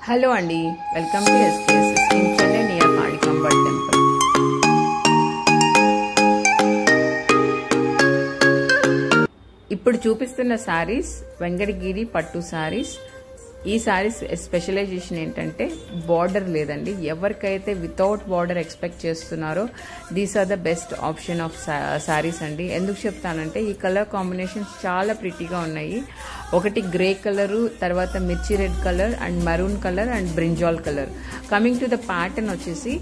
Hello అండి, welcome to SKS in Chennai near Manikamba temple. ఇప్పుడు చూపిస్తున్న సారీస్ వెంకటగిరి పట్టు సారీస్. ఈ సారీస్ స్పెషలైజేషన్ ఏంటంటే బార్డర్ లేదండి. ఎవరికైతే వితౌట్ బార్డర్ ఎక్స్పెక్ట్ చేస్తున్నారో these are the best option of saris అండి. ఎందుకు చెప్తానంటే ఈ కలర్ కాంబినేషన్స్ చాలా ప్రిటీగా ఉన్నాయి. ఒకటి గ్రే కలరు, తర్వాత మిర్చి red colour and maroon colour and brinjal colour. Coming to the pattern వచ్చేసి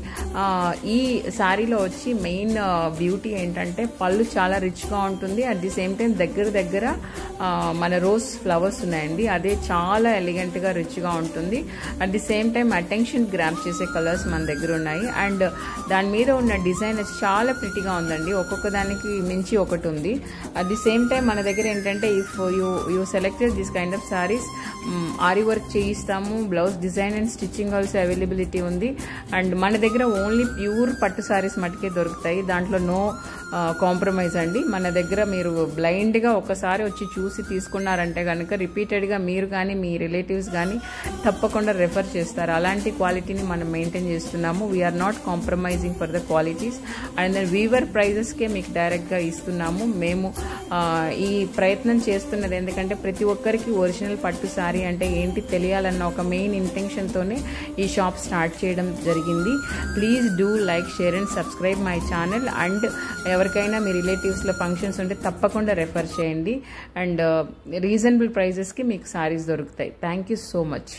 ఈ శారీలో వచ్చి మెయిన్ బ్యూటీ ఏంటంటే పళ్ళు చాలా రిచ్గా ఉంటుంది. అట్ ది సేమ్ టైం దగ్గర మన రోజ్ ఫ్లవర్స్ ఉన్నాయండి, అదే చాలా ఎలిగెంట్గా రిచ్గా ఉంటుంది. At the same time attention grab చేసే కలర్స్ మన దగ్గర ఉన్నాయి. అండ్ దాని మీద ఉన్న డిజైన్ చాలా ప్రిటీగా ఉందండి, ఒక్కొక్క దానికి మించి ఒకటి ఉంది. అట్ ది సేమ్ టైం మన దగ్గర ఏంటంటే if you selected this kind of saris aari work చేయిస్తాము. Blouse design and stitching also availability ఉంది. అండ్ మన దగ్గర ఓన్లీ ప్యూర్ పట్టు సారీస్ మటుకే దొరుకుతాయి, దాంట్లో నో కాంప్రమైజ్ అండి. మన దగ్గర మీరు బ్లైండ్గా ఒకసారి వచ్చి చూసి తీసుకున్నారంటే కనుక రిపీటెడ్గా మీరు కానీ మీ రిలేటివ్స్ కానీ తప్పకుండా రెఫర్ చేస్తారు. అలాంటి క్వాలిటీని మనం మెయింటైన్ చేస్తున్నాము. We're not compromising for the qualities. And then weaver ప్రైజెస్కే మీకు డైరెక్ట్గా ఇస్తున్నాము. మేము ఈ ప్రయత్నం చేస్తున్నది ఎందుకంటే ప్రతి ఒక్కరికి ఒరిజినల్ పట్టు సారీ అంటే ఏంటి తెలియాలన్న ఒక మెయిన్ ఇంటెన్షన్తోనే ఈ షాప్ స్టార్ట్ చేయడం జరిగింది. Please do like, share and subscribe my channel. And ఎవరికైనా మీ రిలేటివ్స్లో ఫంక్షన్స్ ఉంటే తప్పకుండా రెఫర్ చేయండి. అండ్ రీజనబుల్ ప్రైజెస్కి మీకు సారీస్ దొరుకుతాయి. Thank you so much.